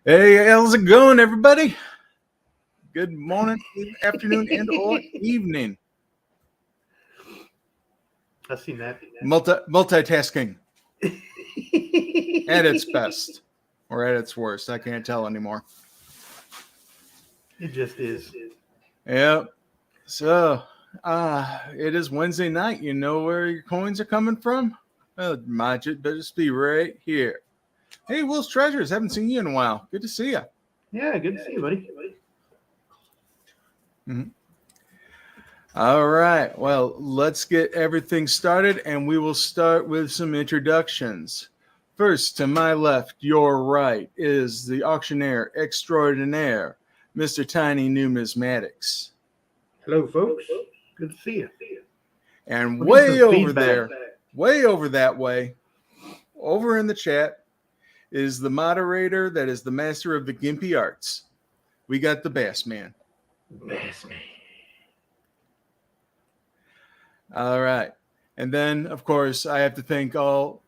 Hey, how's it going, everybody? Good morning, afternoon, and or evening. I've seen that. Multitasking at its best or at its worst. I can't tell anymore. It just is. Yep. So, it is Wednesday night. You know where your coins are coming from? Well, it might just be right here. Hey, Will's Treasures. Haven't seen you in a while. Good to see you. Yeah, good to see you, buddy. Mm-hmm. All right. Well, let's get everything started, and we will start with some introductions. First, to my left, your right, is the auctioneer extraordinaire, Mr. Tiny Numismatics. Hello, folks. Good to see you. And We'll way over there, way over that way, over in the chat, is the moderator that is the master of the gimpy arts. We got the Bass Man. Bass Man. All right. And then, of course, I have to thank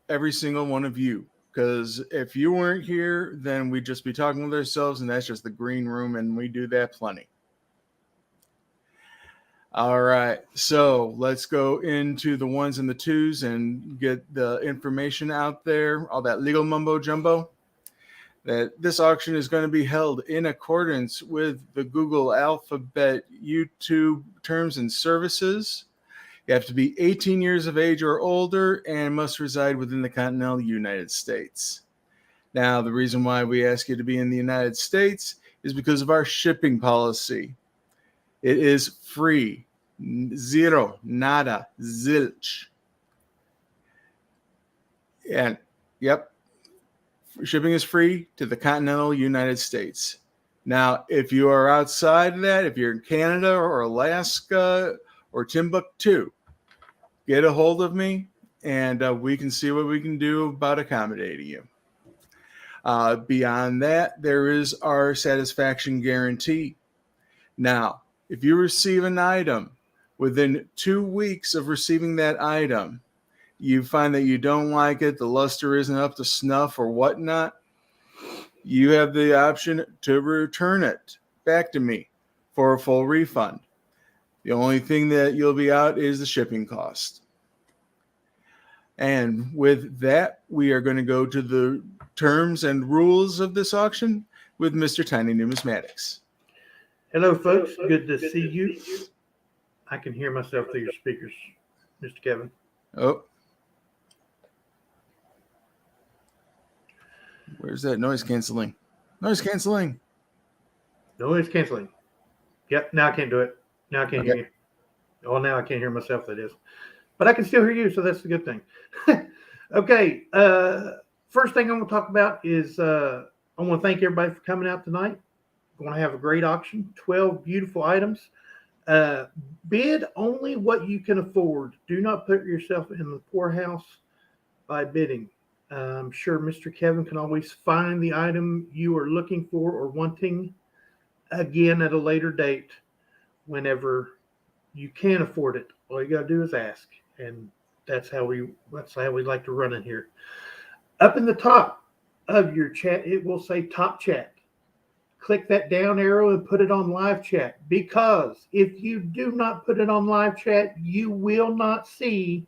every single one of you, because if you weren't here, then we'd just be talking with ourselves, and that's just the green room, and we do that plenty. All right. So let's go into the ones and the twos and get the information out there, all that legal mumbo jumbo. That this auction is going to be held in accordance with the Google Alphabet YouTube terms and services. You have to be 18 years of age or older and must reside within the continental United States. Now, the reason why we ask you to be in the United States is because of our shipping policy. It is free. Zero. Nada. Zilch. And, yep, shipping is free to the continental United States. Now, if you are outside of that, if you're in Canada or Alaska or Timbuktu, get a hold of me, and we can see what we can do about accommodating you. Beyond that, there is our satisfaction guarantee. Now, if you receive an item within 2 weeks of receiving that item, you find that you don't like it, the luster isn't up to snuff or whatnot, you have the option to return it back to me for a full refund. The only thing that you'll be out is the shipping cost. And with that, we are going to go to the terms and rules of this auction with Mr. Tiny Numismatics. Hello, folks. Good to see you. I can hear myself through your speakers, Mr. Kevin. Oh. Where's that noise canceling? Noise canceling. Noise canceling. Yep, now I can't do it. Now I can't hear you. Oh, now I can't hear myself, that is. But I can still hear you, so that's a good thing. Okay, first thing I want to talk about is I want to thank everybody for coming out tonight. We're going to have a great auction, 12 beautiful items. Bid only what you can afford. Do not put yourself in the poorhouse by bidding. I'm sure Mr. Kevin can always find the item you are looking for or wanting again at a later date whenever you can afford it. All you got to do is ask, and that's how we like to run it here. Up in the top of your chat, it will say top chat. Click that down arrow and put it on live chat, because if you do not put it on live chat, you will not see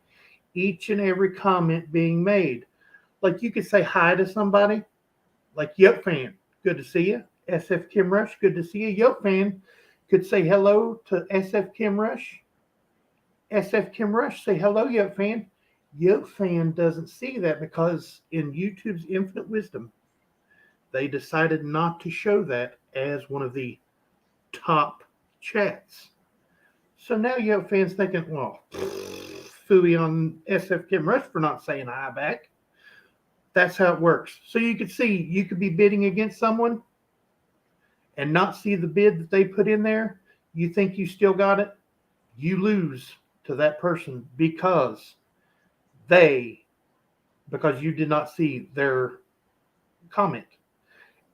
each and every comment being made. Like, you could say hi to somebody, like Yoke Fan, good to see you. SF Kim Rush, good to see you. Yoke Fan could say hello to SF Kim Rush. SF Kim Rush, say hello, Yoke Fan. Yoke Fan doesn't see that because in YouTube's infinite wisdom, they decided not to show that as one of the top chats. So now Yoke Fan's thinking, well, phooey on SF Kim Rush for not saying hi back. That's how it works. So you could see, you could be bidding against someone and not see the bid that they put in there. You think you still got it. You lose to that person because you did not see their comment.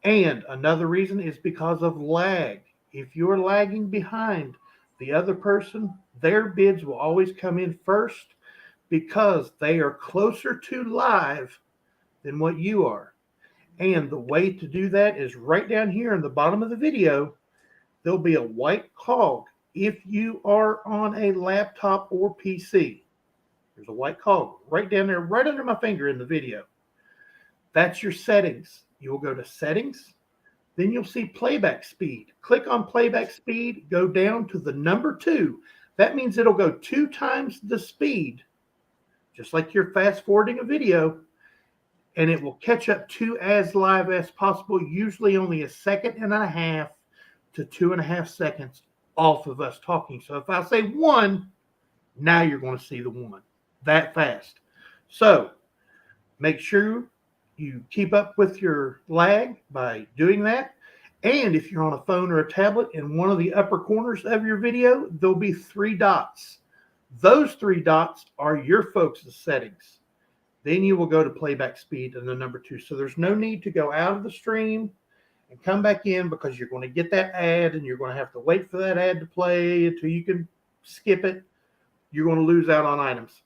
And another reason is because of lag. If you're lagging behind the other person, their bids will always come in first because they are closer to live than what you are. And the way to do that is right down here in the bottom of the video. There'll be a white cog. If you are on a laptop or PC, there's a white cog right down there, right under my finger in the video. That's your settings. You'll go to settings. Then you'll see playback speed. Click on playback speed, go down to the number 2. That means it'll go 2 times the speed, just like you're fast forwarding a video, and it will catch up to as live as possible, usually only 1.5 seconds to 2.5 seconds off of us talking. So if I say 1, now you're going to see the 1 that fast. So make sure you keep up with your lag by doing that. And if you're on a phone or a tablet, in one of the upper corners of your video, there'll be 3 dots. Those 3 dots are your folks' settings. Then you will go to playback speed and the number 2. So there's no need to go out of the stream and come back in, because you're going to get that ad and you're going to have to wait for that ad to play until you can skip it. You're going to lose out on items.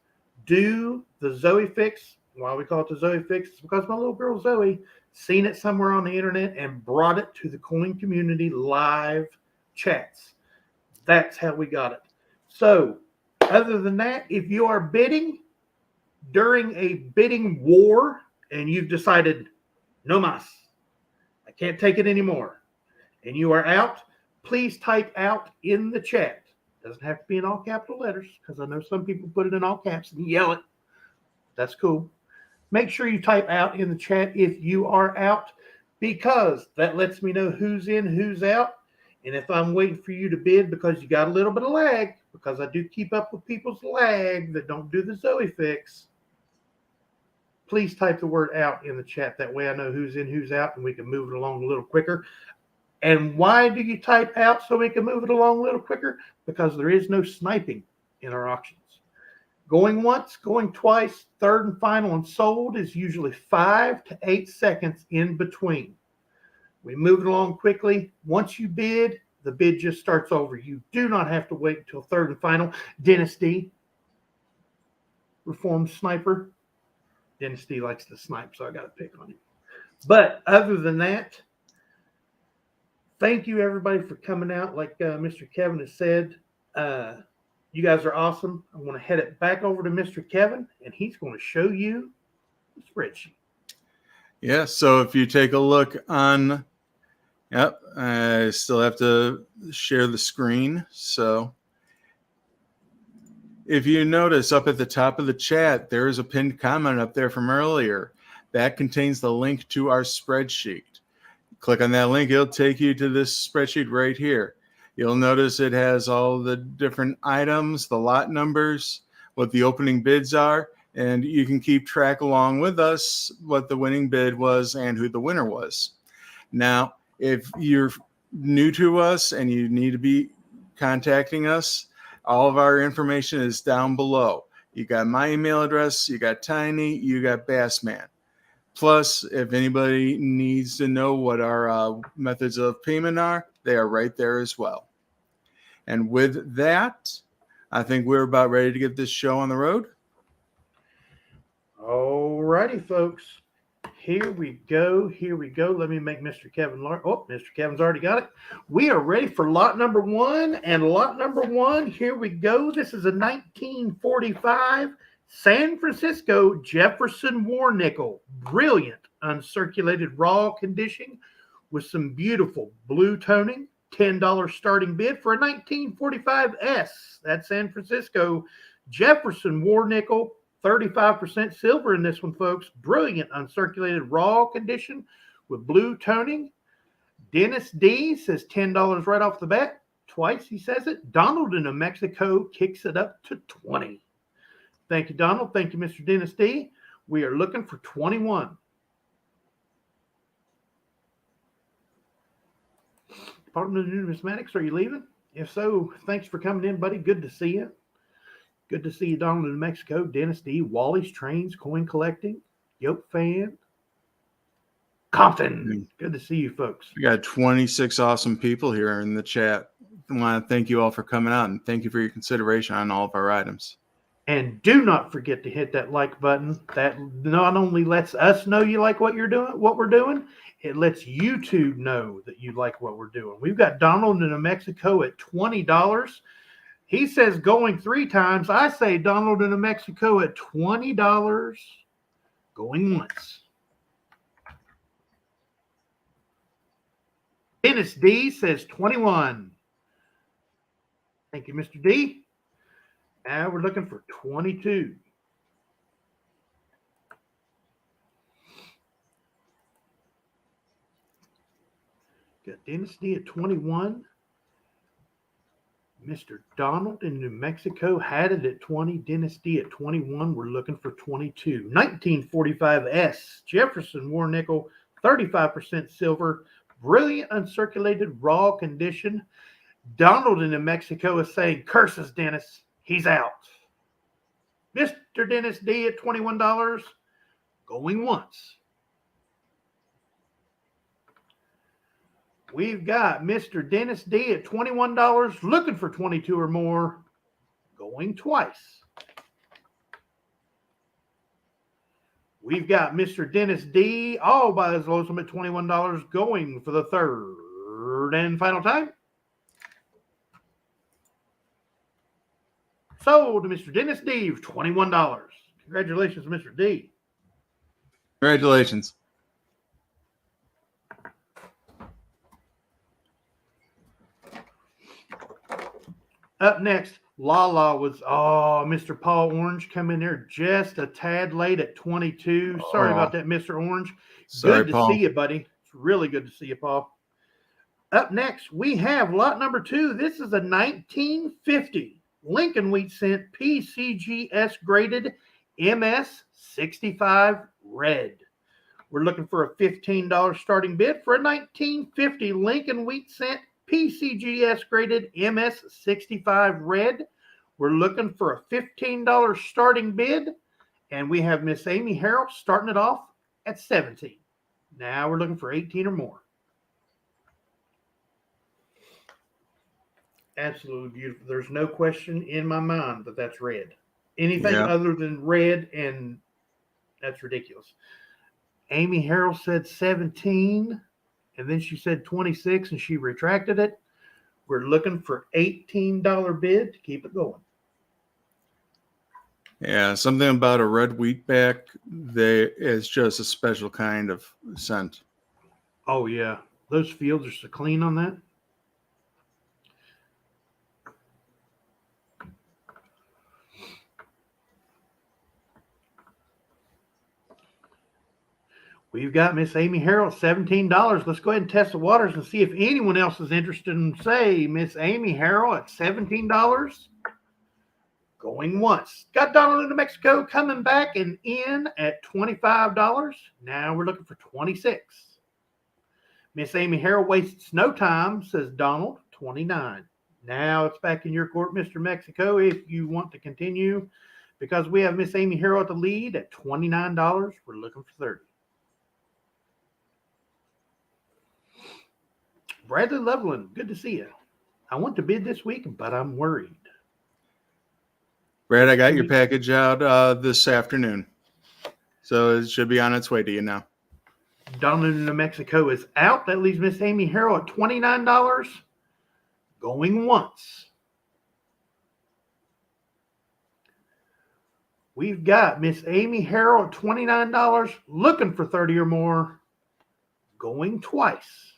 Do the Zoe fix. Why we call it the Zoe fix is because my little girl Zoe seen it somewhere on the internet and brought it to the coin community live chats. That's how we got it. So other than that, if you are bidding during a bidding war and you've decided no mas, I can't take it anymore, and you are out, please type out in the chat. Doesn't have to be in all capital letters, because I know some people put it in all caps and yell it. That's cool. Make sure you type out in the chat if you are out, because that lets me know who's in, who's out. And if I'm waiting for you to bid because you got a little bit of lag, because I do keep up with people's lag that don't do the Zoe fix, please type the word out in the chat. That way I know who's in, who's out, and we can move it along a little quicker. And why do you type out so we can move it along a little quicker? Because there is no sniping in our auctions. Going once, going twice, third and final and sold is usually 5 to 8 seconds in between. We move it along quickly. Once you bid, the bid just starts over. You do not have to wait until third and final. Dennis D, reformed sniper. Dennis D likes to snipe, so I got to pick on him. But other than that, thank you everybody for coming out. Like Mr. Kevin has said, you guys are awesome. I'm going to head it back over to Mr. Kevin, and he's going to show you the spreadsheet. Yeah, so if you take a look on, yep, I still have to share the screen. So if you notice up at the top of the chat, there is a pinned comment up there from earlier. That contains the link to our spreadsheet. Click on that link, it'll take you to this spreadsheet right here. You'll notice it has all the different items, the lot numbers, what the opening bids are, and you can keep track along with us what the winning bid was and who the winner was. Now, if you're new to us and you need to be contacting us, all of our information is down below. You got my email address, you got Tiny, you got Bassman. Plus, if anybody needs to know what our methods of payment are, they are right there as well. And with that, I think we're about ready to get this show on the road. All righty, folks. Here we go. Here we go. Let me make Mr. Kevin. Oh, Mr. Kevin's already got it. We are ready for lot number 1. And lot number 1, here we go. This is a 1945 San Francisco Jefferson War nickel. Brilliant uncirculated raw condition with some beautiful blue toning. $10 starting bid for a 1945 S. That's San Francisco Jefferson War nickel. 35% silver in this one, folks. Brilliant uncirculated raw condition with blue toning. Dennis D says $10 right off the bat. Twice he says it. Donald in New Mexico kicks it up to 20. Thank you, Donald. Thank you, Mr. Dennis D. We are looking for 21. Department of Numismatics, are you leaving? If so, thanks for coming in, buddy. Good to see you. Good to see you, Donald in New Mexico. Dennis D. Wally's Trains, Coin Collecting. Yoke Fan. Compton. Good to see you, folks. We got 26 awesome people here in the chat. I want to thank you all for coming out, and thank you for your consideration on all of our items. And do not forget to hit that like button. That not only lets us know you like what we're doing, it lets YouTube know that you like what we're doing. We've got Donald in New Mexico at $20. He says going 3 times. I say Donald in New Mexico at $20. Going once. Dennis D says 21. Thank you, Mr. D. Now we're looking for 22. Got Dennis D at 21. Mr. Donald in New Mexico had it at 20. Dennis D at 21. We're looking for 22. 1945S. Jefferson War Nickel, 35% silver. Brilliant uncirculated raw condition. Donald in New Mexico is saying, curses, Dennis. He's out. Mr. Dennis D at $21. Going once. We've got Mr. Dennis D at $21, looking for 22 or more, going twice. We've got Mr. Dennis D, all by his lonesome at $21, going for the third and final time. Sold to Mr. Dennis D for $21. Congratulations, Mr. D. Congratulations. Up next, Lala was, Mr. Paul Orange come in there just a tad late at 22. Sorry about that, Mr. Orange. Sorry, good to Paul. see you, buddy. It's really good to see you, Paul. Up next, we have lot number 2. This is a 1950 Lincoln Wheat Cent PCGS graded MS 65 red. We're looking for a $15 starting bid for a 1950 Lincoln Wheat Cent PCGS graded MS 65 red. We're looking for a $15 starting bid, and we have Miss Amy Harrell starting it off at 17. Now we're looking for 18 or more. Absolutely beautiful. There's no question in my mind that that's red. Anything other than red, and that's ridiculous. Amy Harrell said 17. And then she said 26 and she retracted it. We're looking for $18 bid to keep it going. Yeah, something about a red wheatback. It's just a special kind of scent. Oh, yeah. Those fields are so clean on that. We've got Miss Amy Harrell, $17. Let's go ahead and test the waters and see if anyone else is interested in, say, Miss Amy Harrell at $17. Going once. Got Donald in New Mexico coming back and in at $25. Now we're looking for 26. Miss Amy Harrell wastes no time, says Donald, 29. Now it's back in your court, Mr. Mexico, if you want to continue, because we have Miss Amy Harrell at the lead at $29. We're looking for 30. Bradley Loveland, good to see you. I want to bid this week, but I'm worried. Brad, I got your package out this afternoon. So it should be on its way to you now. Donald in New Mexico is out. That leaves Miss Amy Harrell at $29. Going once. We've got Miss Amy Harrell at $29, looking for 30 or more. Going twice.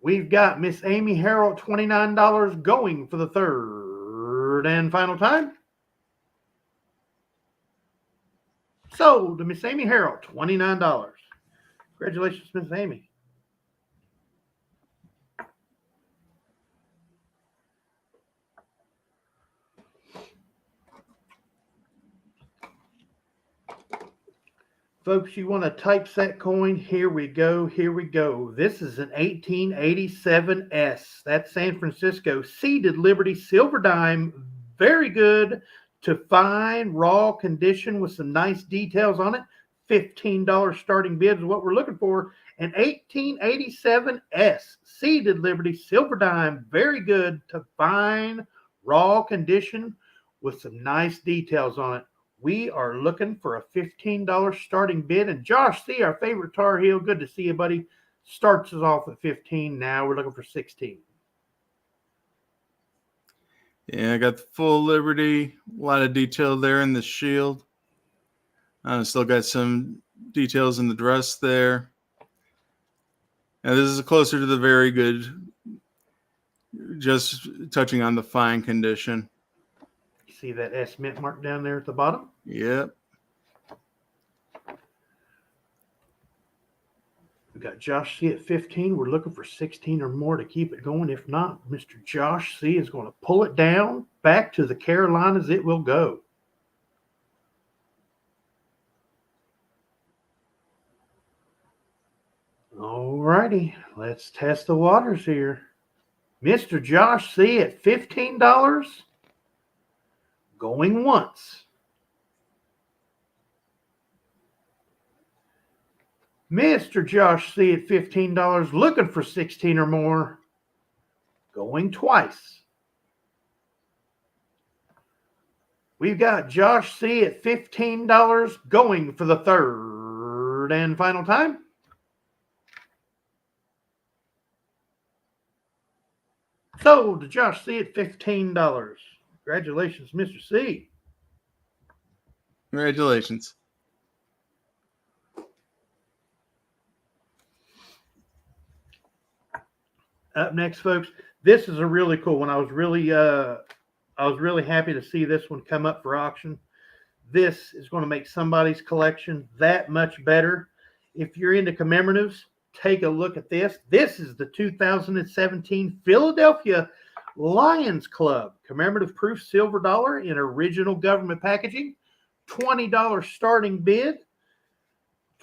We've got Miss Amy Harrell at $29, going for the third and final time. Sold to Miss Amy Harrell, $29. Congratulations, Miss Amy. Folks, you want a typeset coin? Here we go. Here we go. This is an 1887S. That's San Francisco. Seeded Liberty Silver Dime. Very good to fine, raw condition with some nice details on it. $15 starting bid is what we're looking for. An 1887S. Seeded Liberty Silver Dime. Very good to fine, Raw condition with some nice details on it. We are looking for a $15 starting bid. And Josh C., our favorite Tar Heel, good to see you, buddy. Starts us off at 15. Now we're looking for 16. Yeah, I got the full Liberty. A lot of detail there in the shield. Still got some details in the dress there. Now this is closer to the very good. Just touching on the fine condition. You see that S mint mark down there at the bottom? Yep. We got Josh C. at 15. We're looking for 16 or more to keep it going. If not, Mr. Josh C. is going to pull it down. Back to the Carolinas it will go. All righty. Let's test the waters here. Mr. Josh C. at $15. Going once. Mr. Josh C. at $15, looking for 16 or more, going twice. We've got Josh C. at $15, going for the third and final time. Sold to Josh C. at $15. Congratulations, Mr. C. Congratulations. Up next, folks, this is a really cool one. I was really happy to see this one come up for auction. This is going to make somebody's collection that much better. If you're into commemoratives, take a look at this. This is the 2017 Philadelphia Lions Club commemorative proof silver dollar in original government packaging. $20 starting bid.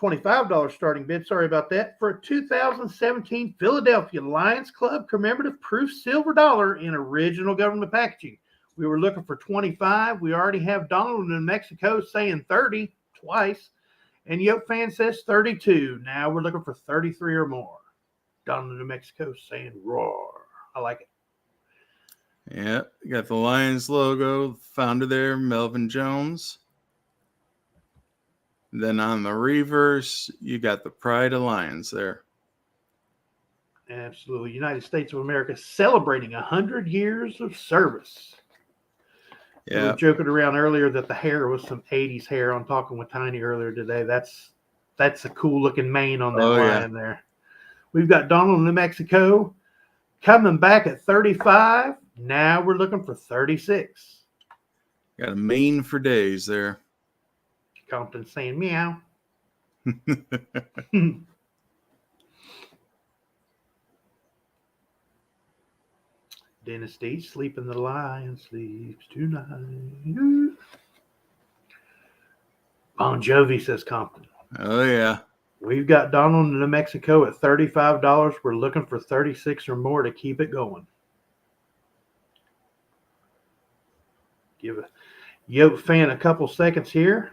$25 starting bid, sorry about that, for a 2017 Philadelphia Lions Club commemorative proof silver dollar in original government packaging. We were looking for 25. We already have Donald in Mexico saying 30 twice. And Yoke Fan says 32. Now we're looking for 33 or more. Donald in New Mexico saying roar. I like it. Yeah, you got the Lions logo, founder there, Melvin Jones. Then on the reverse, you got the Pride of Lions there. Absolutely. United States of America celebrating 100 years of service. Yeah. We were joking around earlier that the hair was some 80s hair. I'm talking with Tiny earlier today. That's a cool looking mane on that lion there. We've got Donald in New Mexico coming back at 35. Now we're looking for 36. Got a mane for days there. Compton saying meow. Dynasty, sleeping the lion sleeps tonight. Bon Jovi, says Compton. Oh, yeah. We've got Donald in New Mexico at $35. We're looking for 36 or more to keep it going. Give a Yoke Fan a couple seconds here.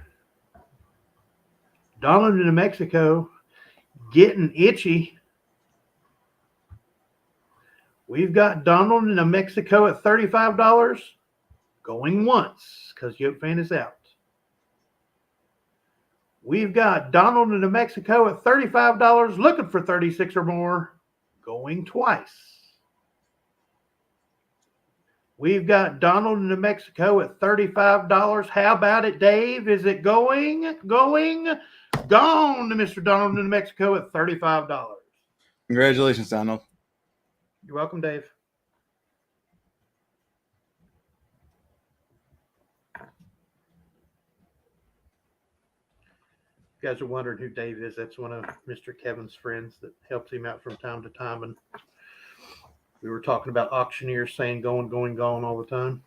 Donald in New Mexico getting itchy. We've got Donald in New Mexico at $35 going once because Yoke Fan is out. We've got Donald in New Mexico at $35 looking for 36 or more going twice. We've got Donald in New Mexico at $35. How about it, Dave? Is it going? Gone to Mr. Donald in New Mexico at $35. Congratulations, Donald. You're welcome, Dave. You guys are wondering who Dave is. That's one of Mr. Kevin's friends that helps him out from time to time. And we were talking about auctioneers saying going all the time.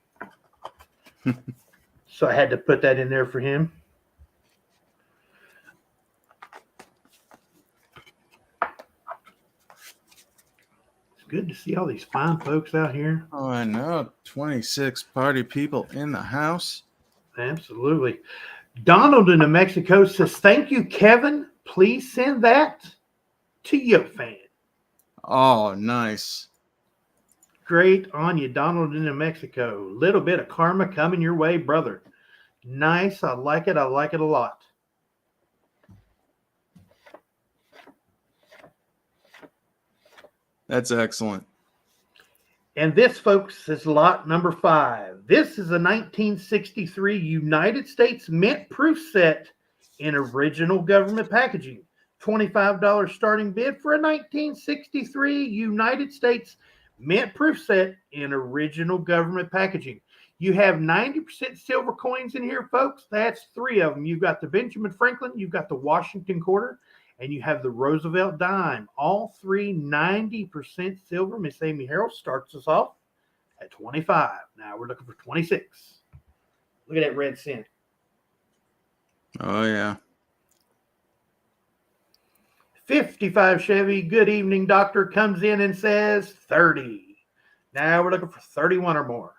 So I had to put that in there for him. Good to see all these fine folks out here. Oh, I know. 26 party people in the house. Absolutely. Donald in New Mexico says, thank you, Kevin. Please send that to Yoke Fan. Oh, nice. Straight on you, Donald in New Mexico. Little bit of karma coming your way, brother. Nice. I like it. I like it a lot. That's excellent. And this, folks, is lot number 5. This is a 1963 United States mint proof set in original government packaging. $25 starting bid for a 1963 United States mint proof set in original government packaging. You have 90% silver coins in here, folks. That's 3 of them. You've got the Benjamin Franklin, you've got the Washington quarter, and you have the Roosevelt dime. All 3 90% silver. Miss Amy Harrell starts us off at 25. Now we're looking for 26. Look at that red cent. Oh, yeah. 55 Chevy, good evening, doctor, comes in and says 30. Now we're looking for 31 or more.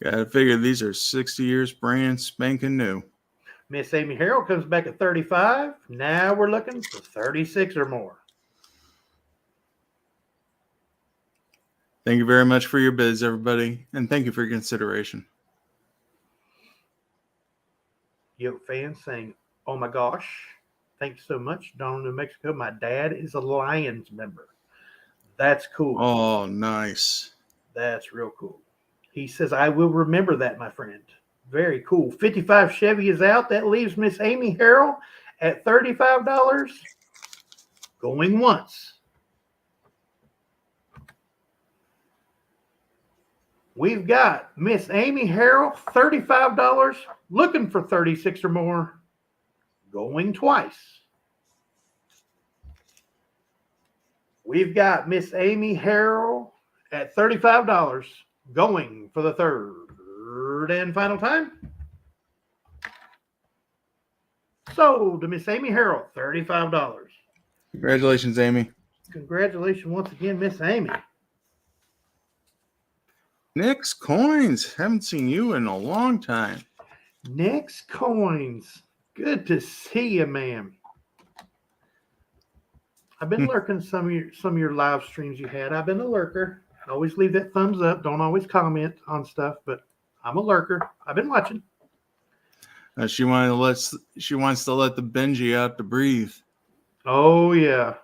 Gotta figure these are 60 years brand spanking new. Miss Amy Harrell comes back at 35. Now we're looking for 36 or more. Thank you very much for your bids, everybody, and thank you for your consideration. Yo, fans saying, oh my gosh, thanks so much, Donald, New Mexico. My dad is a Lions member. That's cool. Oh, nice. That's real cool. He says, I will remember that, my friend. Very cool. 55 Chevy is out. That leaves Miss Amy Harrell at $35. Going once. We've got Miss Amy Harrell, $35, looking for 36 or more. Going twice. We've got Miss Amy Harrell at $35, going for the third and final time. Sold to Miss Amy Harrell, $35. Congratulations, Amy. Congratulations once again, Miss Amy. Nick's Coins. Haven't seen you in a long time. Next Coins. Good to see you, ma'am. I've been lurking some of your live streams you had. I've been a lurker. I always leave that thumbs up. Don't always comment on stuff, but I'm a lurker. I've been watching. She wants to let the Benji out to breathe. Oh yeah,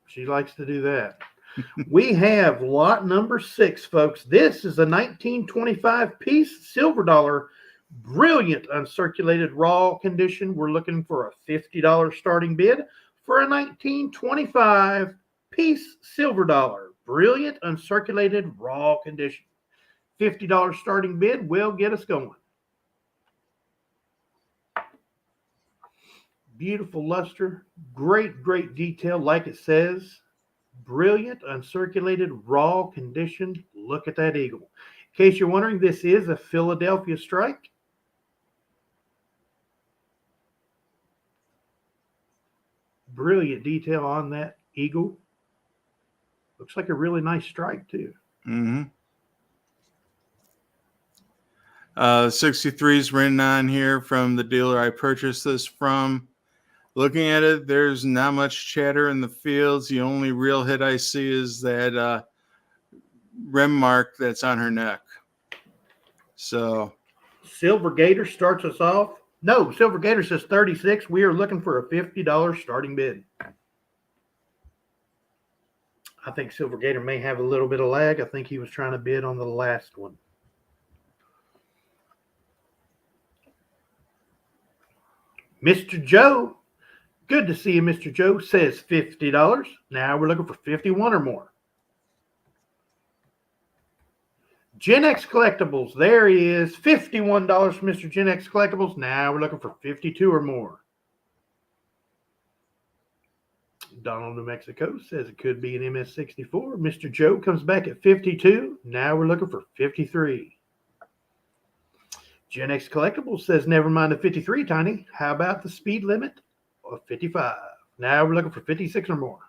she likes to do that. We have lot number 6, folks. This is a 1925 piece silver dollar, brilliant uncirculated raw condition. We're looking for a $50 starting bid for a 1925 piece silver dollar, brilliant uncirculated raw condition. $50 starting bid will get us going. Beautiful luster, great detail, like it says. Brilliant uncirculated raw condition. Look at that eagle. In case you're wondering, this is a Philadelphia strike. Brilliant detail on that eagle. Looks like a really nice strike too. 63 is written on here from the dealer I purchased this from. Looking at it, there's not much chatter in the fields. The only real hit I see is that rim mark that's on her neck. So, Silver Gator starts us off. No, Silver Gator says 36. We are looking for a $50 starting bid. I think Silver Gator may have a little bit of lag. I think he was trying to bid on the last one. Mr. Joe, good to see you, Mr. Joe, says $50. Now we're looking for 51 or more. Gen X Collectibles, there he is, $51 for Mr. Gen X Collectibles. Now we're looking for 52 or more. Donald, New Mexico, says it could be an MS-64. Mr. Joe comes back at 52. Now we're looking for 53. Gen X Collectibles says, never mind the 53, Tiny. How about the speed limit of 55? Now we're looking for 56 or more.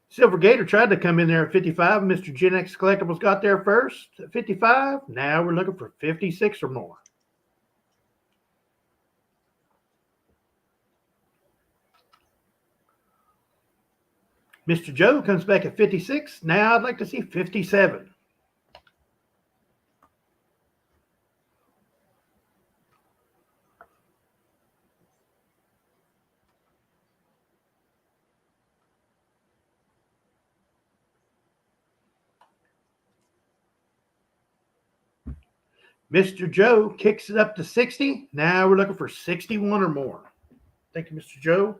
Silver Gator tried to come in there at 55. Mr. Gen X Collectibles got there first at 55. Now we're looking for 56 or more. Mr. Joe comes back at 56. Now I'd like to see 57. Mr. Joe kicks it up to 60. Now we're looking for 61 or more. Thank you, Mr. Joe.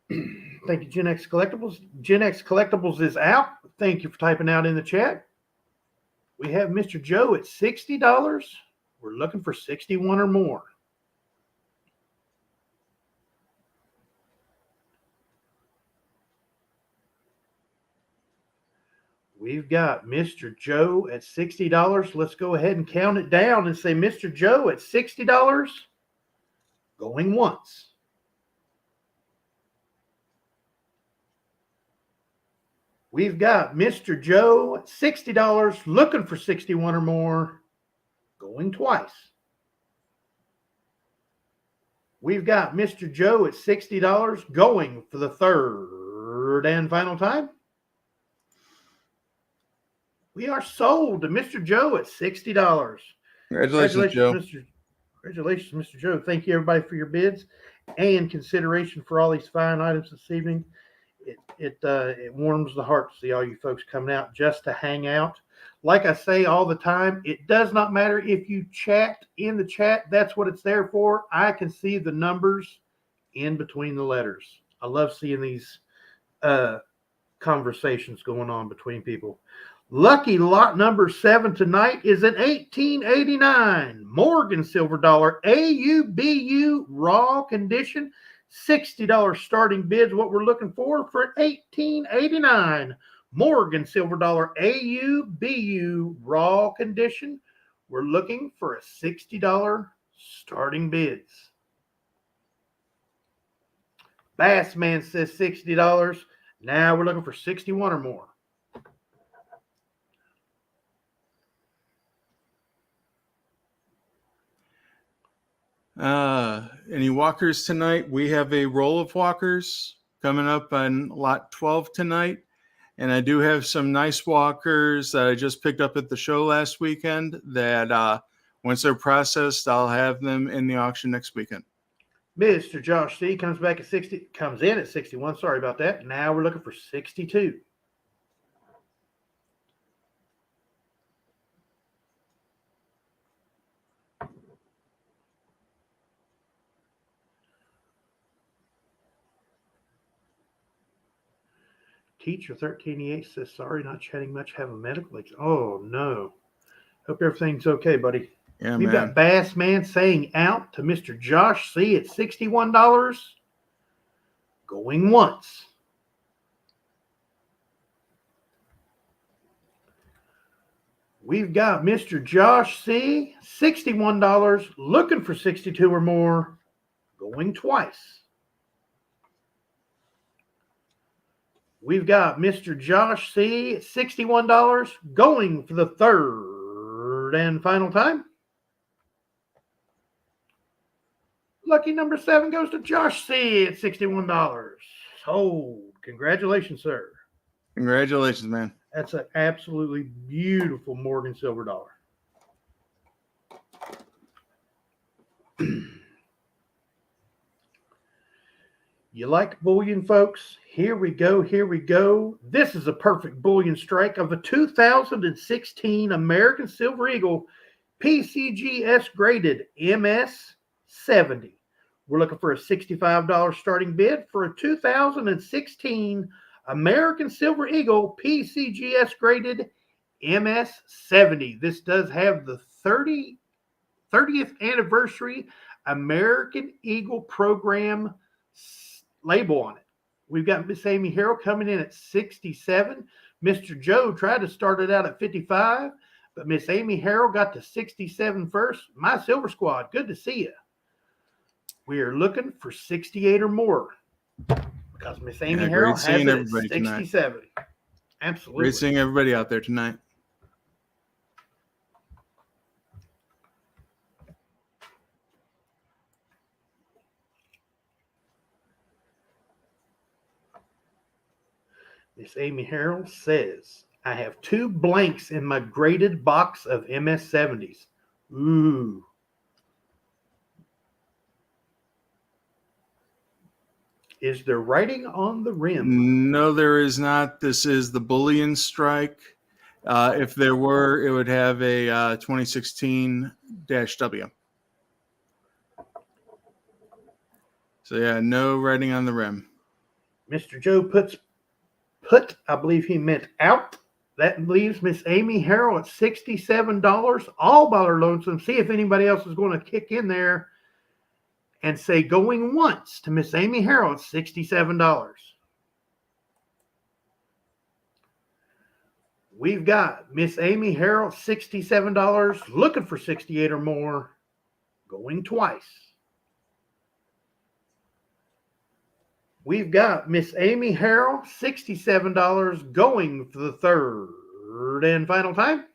Thank you, Gen X Collectibles. Gen X Collectibles is out. Thank you for typing out in the chat. We have Mr. Joe at $60. We're looking for 61 or more. We've got Mr. Joe at $60. Let's go ahead and count it down and say Mr. Joe at $60. Going once. We've got Mr. Joe at $60 looking for 61 or more. Going twice. We've got Mr. Joe at $60 going for the third and final time. We are sold to Mr. Joe at $60. Congratulations, Joe. Congratulations, Mr. Joe. Thank you, everybody, for your bids and consideration for all these fine items this evening. It warms the heart to see all you folks coming out just to hang out. Like I say all the time, it does not matter if you chat in the chat. That's what it's there for. I can see the numbers in between the letters. I love seeing these conversations going on between people. Lucky lot number 7 tonight is an 1889 Morgan silver dollar AUBU raw condition. $60 starting bids. What we're looking for an 1889 Morgan silver dollar AUBU raw condition. We're looking for a $60 starting bids. Bassman says $60. Now we're looking for 61 or more. Any walkers tonight? We have a roll of walkers coming up on lot 12 tonight. And I do have some nice walkers that I just picked up at the show last weekend that once they're processed, I'll have them in the auction next weekend. Mr. Josh C comes in at 61. Sorry about that. Now we're looking for 62. Teacher 1388 says, sorry, not chatting much. Have a medical. Oh, no. Hope everything's okay, buddy. Yeah, We've man. got Bassman saying out to Mr. Josh C at $61. Going once. We've got Mr. Josh C, $61, looking for 62 or more, going twice. We've got Mr. Josh C, $61, going for the third and final time. Lucky number 7 goes to Josh C at $61. Oh, congratulations, sir. Congratulations, man. That's an absolutely beautiful Morgan silver dollar. You like bullion, folks? Here we go. Here we go. This is a perfect bullion strike of a 2016 American Silver Eagle PCGS graded MS 70. We're looking for a $65 starting bid for a 2016 American Silver Eagle PCGS graded MS 70. This does have the 30th anniversary American Eagle program label on it. We've got Miss Amy Harrell coming in at 67. Mr. Joe tried to start it out at 55, but Miss Amy Harrell got to 67 first. My Silver Squad, good to see you. We are looking for 68 or more because Miss Amy Harrell has it at 67. Tonight. Absolutely. Great seeing everybody out there tonight. Miss Amy Harrell says, I have 2 blanks in my graded box of MS-70s. Ooh. Is there writing on the rim? No, there is not. This is the Bullion strike. If there were, it would have a 2016-W. So yeah, no writing on the rim. Mr. Joe put, I believe he meant out. That leaves Miss Amy Harrell at $67 all by her lonesome. See if anybody else is going to kick in there and say going once to Miss Amy Harrell at $67. We've got Miss Amy Harrell, $67, looking for 68 or more, going twice. We've got Miss Amy Harrell, $67, going for the third and final time.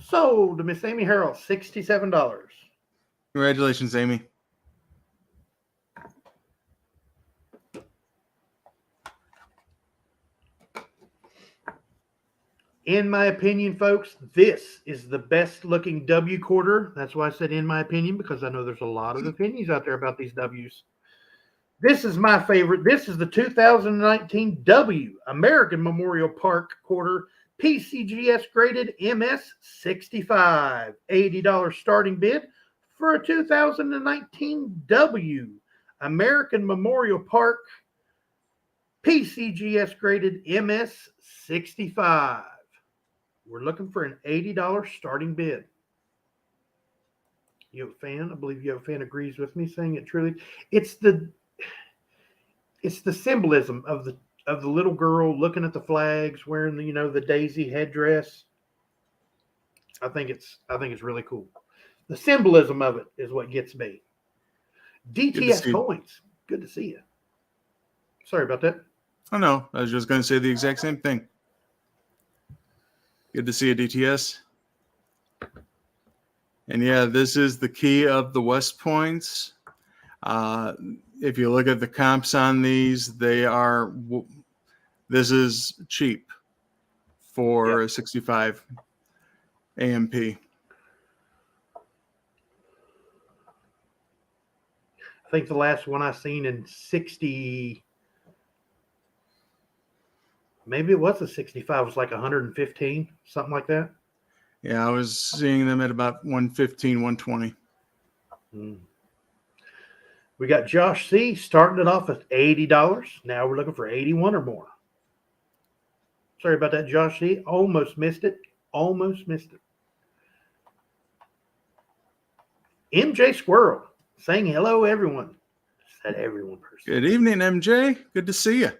Sold to Miss Amy Harrell, $67. Congratulations, Amy. In my opinion, folks, this is the best looking W quarter. That's why I said in my opinion, because I know there's a lot of opinions out there about these Ws. This is my favorite. This is the 2019 W American Memorial Park quarter, PCGS graded MS 65. $80 starting bid for a 2019 W American Memorial Park PCGS graded MS 65. We're looking for an $80 starting bid. You have a fan? I believe you have a fan agrees with me, saying it truly. It's the symbolism of the little girl looking at the flags, wearing the daisy headdress. I think it's really cool. The symbolism of it is what gets me. DTS points. Good to see you. Sorry about that. Oh no, I was just going to say the exact same thing. Good to see you, DTS. And yeah, this is the key of the West Points. If you look at the comps on these, this is cheap for a 65 AMP. I think the last one I seen in 60, maybe it was a 65, it was like 115, something like that. Yeah, I was seeing them at about 115, 120. We got Josh C. starting it off at $80. Now we're looking for 81 or more. Sorry about that, Josh C. Almost missed it. MJ Squirrel saying hello, everyone. Said everyone person. Good evening, MJ. Good to see you.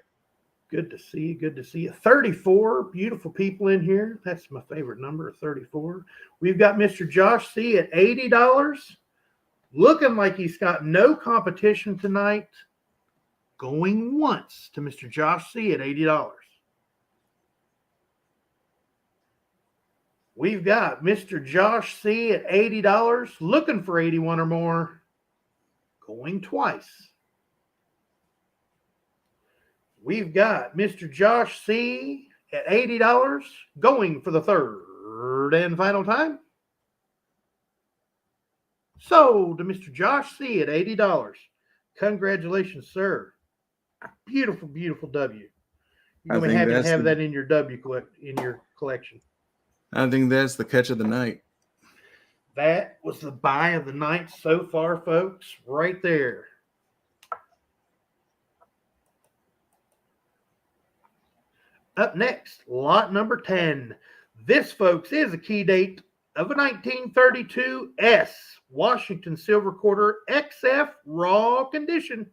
Good to see you. 34 beautiful people in here. That's my favorite number, 34. We've got Mr. Josh C. at $80. Looking like he's got no competition tonight. Going once to Mr. Josh C. at $80. We've got Mr. Josh C. at $80. Looking for 81 or more. Going twice. We've got Mr. Josh C. at $80, going for the third and final time. Sold to Mr. Josh C. at $80. Congratulations, sir. Beautiful, beautiful W. You're going to be happy to have that in your collection. I think that's the catch of the night. That was the buy of the night so far, folks, right there. Up next, lot number 10. This, folks, is a key date of a 1932 S Washington Silver Quarter XF raw condition.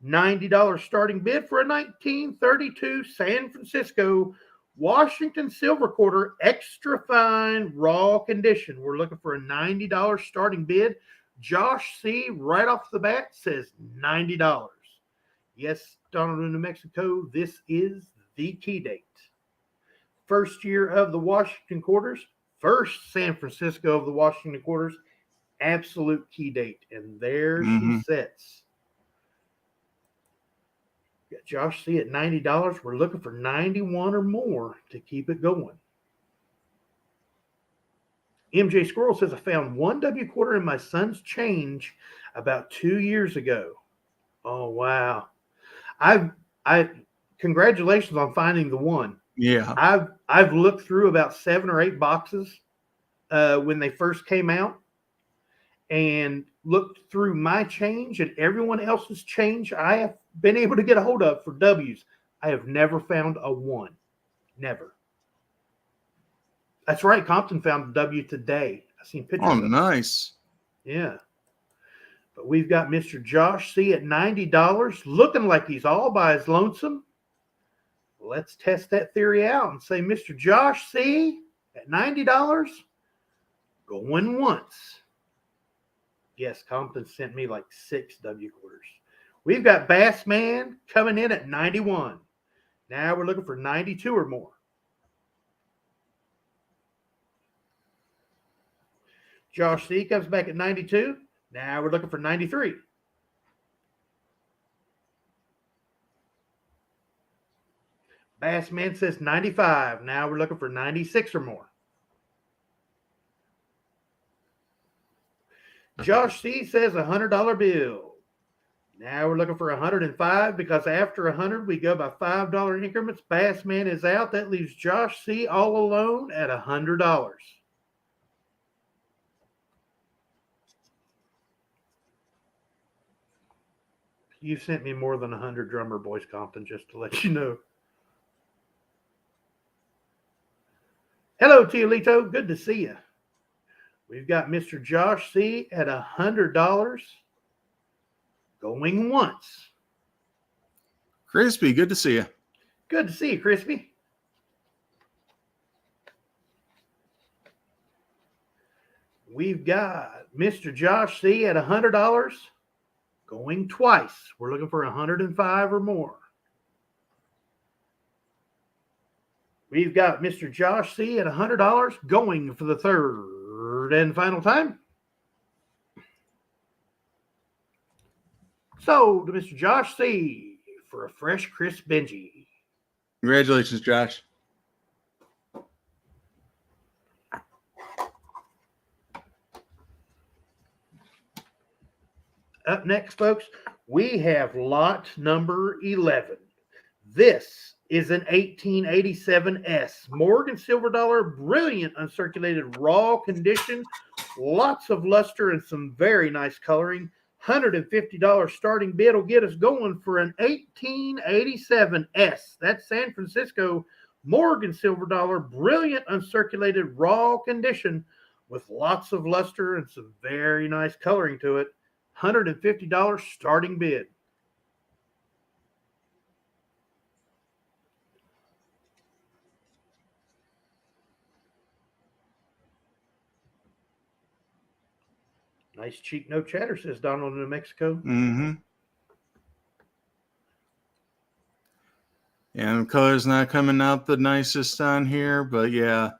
$90 starting bid for a 1932 San Francisco Washington Silver Quarter extra fine raw condition. We're looking for a $90 starting bid. Josh C. right off the bat says $90. Yes, Donald, New Mexico, this is the key date. First year of the Washington Quarters, first San Francisco of the Washington Quarters, absolute key date. And there she sits. Got Josh C at $90. We're looking for 91 or more to keep it going. MJ Squirrel says, I found one W quarter in my son's change about 2 years ago. Oh, wow. I congratulations on finding the one. Yeah. I've looked through about 7 or 8 boxes when they first came out and looked through my change and everyone else's change I have been able to get a hold of for W's. I have never found a one. Never. That's right. Compton found a W today. I seen pictures Oh, of it. nice. Yeah. But we've got Mr. Josh C at $90, looking like he's all by his lonesome. Let's test that theory out and say, Mr. Josh C at $90, going once. Yes, Compton sent me like 6 W quarters. We've got Bassman coming in at 91. Now we're looking for 92 or more. Josh C comes back at 92. Now we're looking for 93. Bassman says 95. Now we're looking for 96 or more. Josh C says $100 bill. Now we're looking for 105 because after 100 we go by $5 increments. Bassman is out. That leaves Josh C all alone at $100. You sent me more than 100 drummer boys, Compton, just to let you know. Hello, Tiolito. Good to see you. We've got Mr. Josh C at $100. Going once. Crispy, good to see you. Good to see you, Crispy. We've got Mr. Josh C at $100. Going twice. We're looking for 105 or more. We've got Mr. Josh C at $100 going for the third and final time. So to Mr. Josh C for a fresh, crisp Benji. Congratulations, Josh. Up next, folks, we have lot number 11. This is an 1887S Morgan Silver Dollar, brilliant uncirculated raw condition, lots of luster and some very nice coloring. $150 starting bid will get us going for an 1887S. That's San Francisco Morgan Silver Dollar, brilliant uncirculated raw condition with lots of luster and some very nice coloring to it. $150 starting bid. Nice cheek, no chatter, says Donald in New Mexico. Mm-hmm. Yeah, the color's not coming out the nicest on here, but yeah.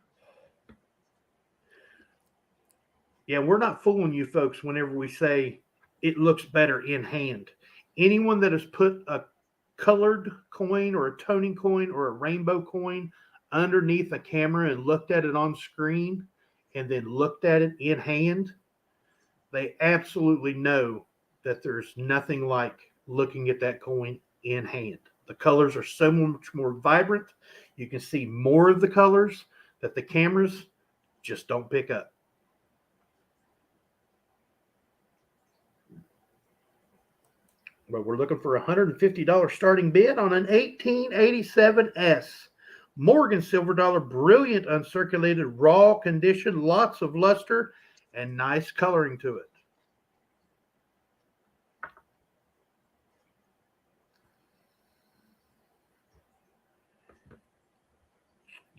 Yeah, we're not fooling you folks whenever we say it looks better in hand. Anyone that has put a colored coin or a toning coin or a rainbow coin underneath a camera and looked at it on screen and then looked at it in hand, they absolutely know that there's nothing like looking at that coin in hand. The colors are so much more vibrant. You can see more of the colors that the cameras just don't pick up. But we're looking for $150 starting bid on an 1887S. Morgan Silver Dollar, brilliant uncirculated raw condition, lots of luster and nice coloring to it.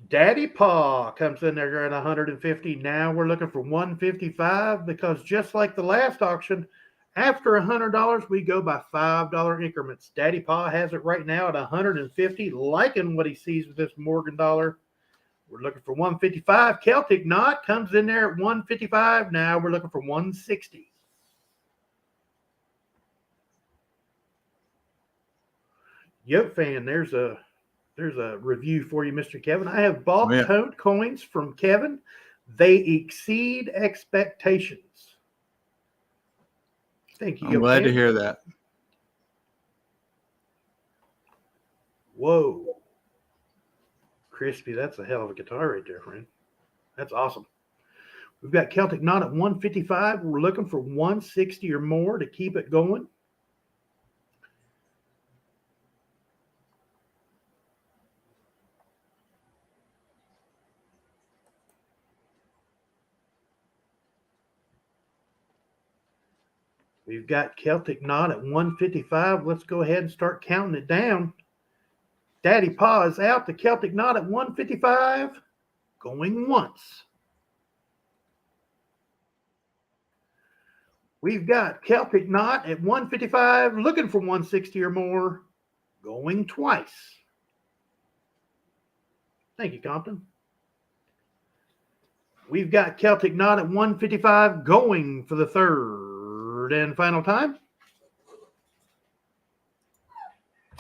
Daddy Paw comes in there at 150. Now we're looking for 155 because just like the last auction, after $100, we go by $5 increments. Daddy Paw has it right now at 150, liking what he sees with this Morgan dollar. We're looking for 155. Celtic Knot comes in there at 155. Now we're looking for 160. Yoke fan, there's a review for you, Mr. Kevin. I have Oh, bought yeah. tote coins from Kevin. They exceed expectations. Thank you, I'm Yoke glad to fan. hear that. Whoa. Crispy, that's a hell of a guitar right there, friend. That's awesome. We've got Celtic Knot at 155. We're looking for 160 or more to keep it going. We've got Celtic Knot at 155. Let's go ahead and start counting it down. Daddy Pa is out. The Celtic Knot at 155. Going once. We've got Celtic Knot at 155, looking for 160 or more, going twice. Thank you, Compton. We've got Celtic Knot at 155, going for the third and final time.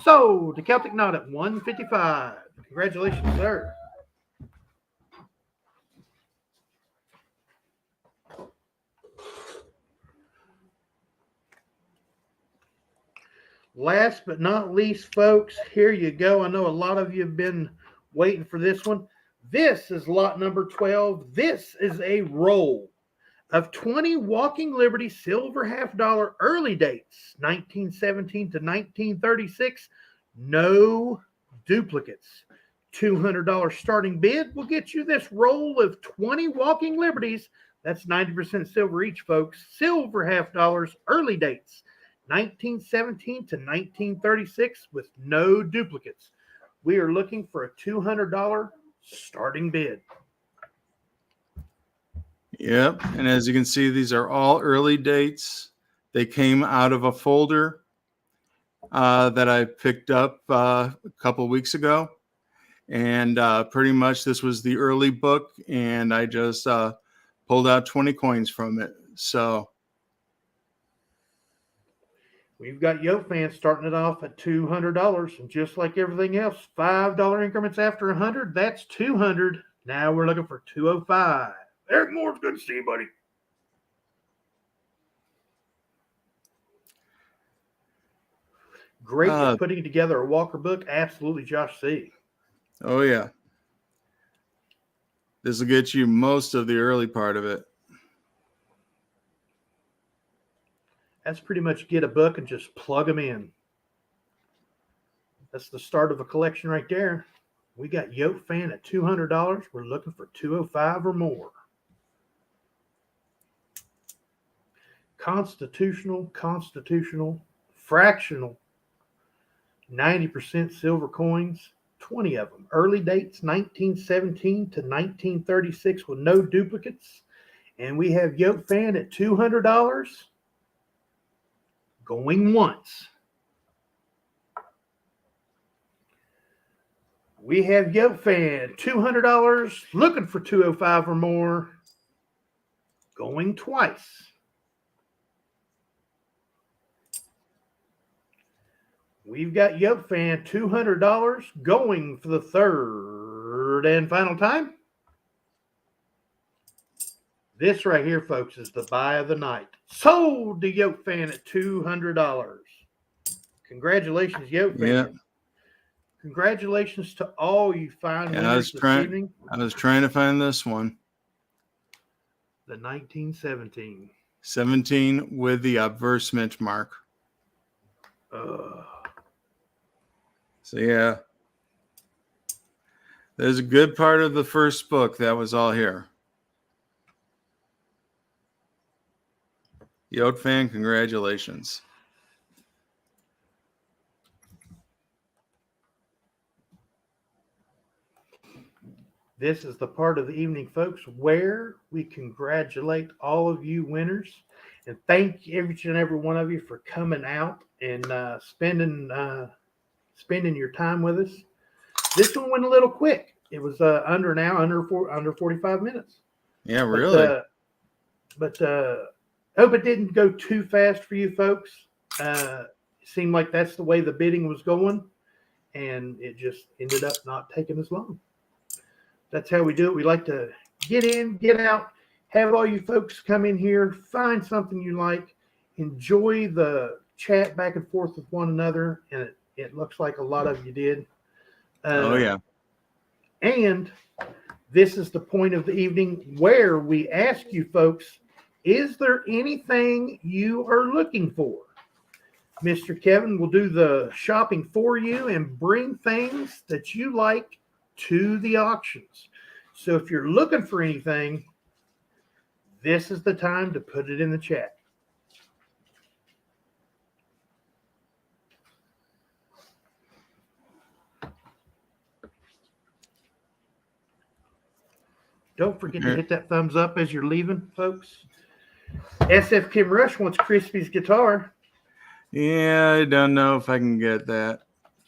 So, the Celtic Knot at 155. Congratulations, sir. Last but not least, folks, here you go. I know a lot of you have been waiting for this one. This is lot number 12. This is a roll of 20 Walking Liberty silver $half early dates, 1917 to 1936. No duplicates. $200 starting bid will get you this roll of 20 Walking Liberties. That's 90% silver each, folks. Silver $half early dates, 1917 to 1936 with no duplicates. We are looking for a $200 starting bid. Yep. And as you can see, these are all early dates. They came out of a folder that I picked up a couple weeks ago. And pretty much this was the early book. And I just pulled out 20 coins from it. So we've got Yoke fans starting it off at $200. And just like everything else, $5 increments after 100, that's 200. Now we're looking for 205. Eric Moore's good to see you, buddy. Great at putting together a Walker book. Absolutely, Josh C. Oh, yeah. This will get you most of the early part of it. That's pretty much get a book and just plug them in. That's the start of a collection right there. We got Yoke fan at $200. We're looking for 205 or more. Constitutional, fractional, 90% silver coins, 20 of them. Early dates, 1917 to 1936 with no duplicates. And we have Yoke fan at $200. Going once. We have Yoke fan, $200, looking for 205 or more. Going twice. We've got Yoke fan, $200, going for the third and final time. This right here, folks, is the buy of the night. Sold to Yoke fan at $200. Congratulations, Yoke fan. Yeah. Congratulations to all you fine winners this evening. I was trying to find this one. The 1917. 17 with the obverse mint mark. So, yeah. There's a good part of the first book that was all here. Yoke fan, congratulations. This is the part of the evening, folks, where we congratulate all of you winners and thank each and every one of you for coming out and spending your time with us. This one went a little quick. It was under an hour, under 45 minutes. Yeah, really. But hope it didn't go too fast for you folks. It seemed like that's the way the bidding was going. and it just ended up not taking as long. That's how we do it. We like to get in, get out, have all you folks come in here, find something you like, enjoy the chat back and forth with one another, and it looks like a lot of you did. Oh, yeah. And this is the point of the evening where we ask you folks, is there anything you are looking for? Mr. Kevin will do the shopping for you and bring things that you like to the auctions. So if you're looking for anything, this is the time to put it in the chat. Don't forget to hit that thumbs up as you're leaving, folks. SF Kim Rush wants Crispy's guitar. Yeah, I don't know if I can get that.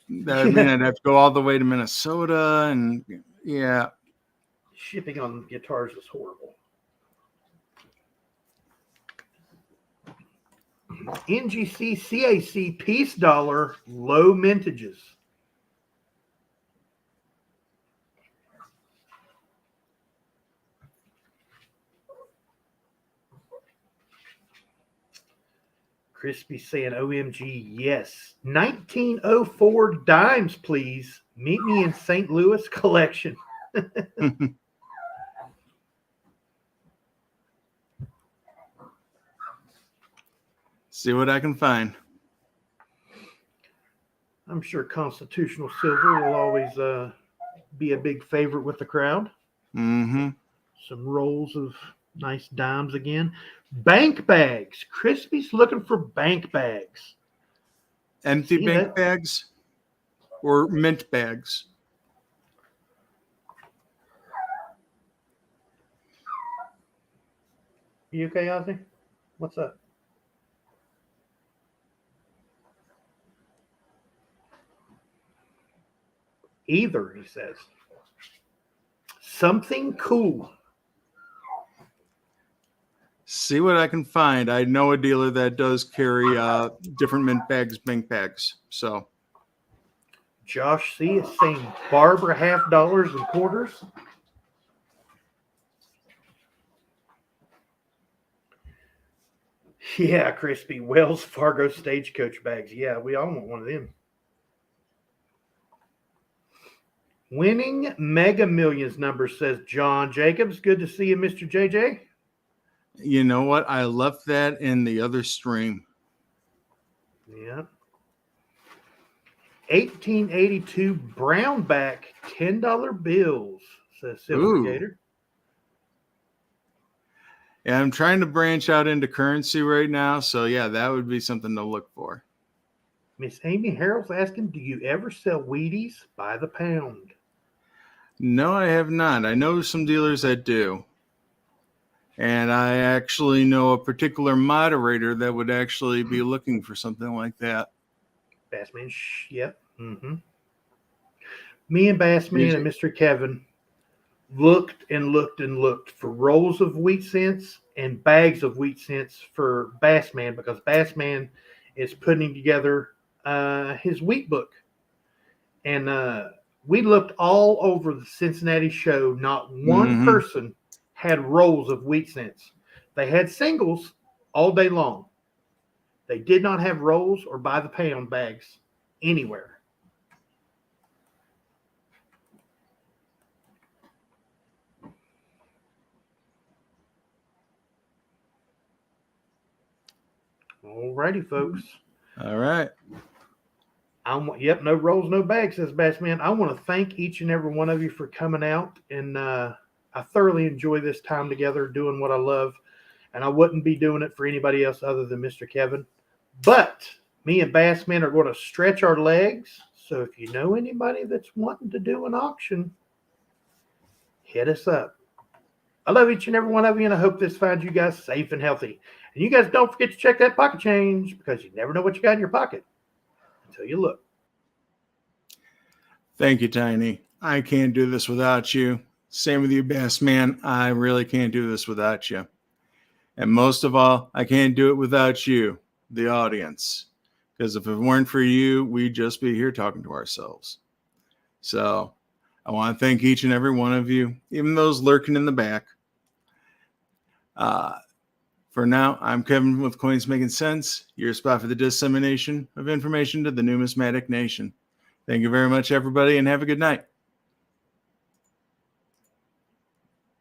That would mean I'd have to go all the way to Minnesota, and yeah. Shipping on guitars is horrible. NGC CAC Peace Dollar low mintages. Crispy saying OMG, yes. 1904 dimes, please. Meet me in St. Louis collection. See what I can find. I'm sure Constitutional Silver will always be a big favorite with the crowd. Mm-hmm. Some rolls of nice dimes again. Bank bags. Crispy's looking for bank bags. Empty bank bags or mint bags? You okay, Ozzy? What's up? Either, he says. Something cool. See what I can find. I know a dealer that does carry different mint bags, bank bags. So, Josh C is saying Barbara $50 and quarters. Yeah, Crispy. Wells Fargo Stagecoach bags. Yeah, we all want one of them. Winning Mega Millions number, says John Jacobs. Good to see you, Mr. JJ. You know what? I left that in the other stream. Yeah. 1882 Brownback $10 bills, says Silvergator. Yeah, I'm trying to branch out into currency right now. So, yeah, that would be something to look for. Miss Amy Harrell's asking, do you ever sell Wheaties by the pound? No, I have not. I know some dealers that do. And I actually know a particular moderator that would actually be looking for something like that. Bassman, yep. Mm-hmm. Me and Bassman and Mr. Kevin looked and looked and looked for rolls of wheat cents and bags of wheat cents for Bassman, because Bassman is putting together his wheat book. And we looked all over the Cincinnati show. Not one person had rolls of wheat cents. They had singles all day long. They did not have rolls or by the pound bags anywhere. All righty, folks. All right. Yep, no rolls, no bags, says Bassman. I want to thank each and every one of you for coming out, and I thoroughly enjoy this time together doing what I love, and I wouldn't be doing it for anybody else other than Mr. Kevin. But me and Bassman are going to stretch our legs, so if you know anybody that's wanting to do an auction, hit us up. I love each and every one of you, and I hope this finds you guys safe and healthy. And you guys don't forget to check that pocket change, because you never know what you got in your pocket until you look. Thank you, Tiny. I can't do this without you. Same with you, Bassman. I really can't do this without you. And most of all, I can't do it without you, the audience. because if it weren't for you, we'd just be here talking to ourselves. So I want to thank each and every one of you, even those lurking in the back. For now, I'm Kevin with Coins Making Sense, your spot for the dissemination of information to the numismatic nation. Thank you very much, everybody, and have a good night.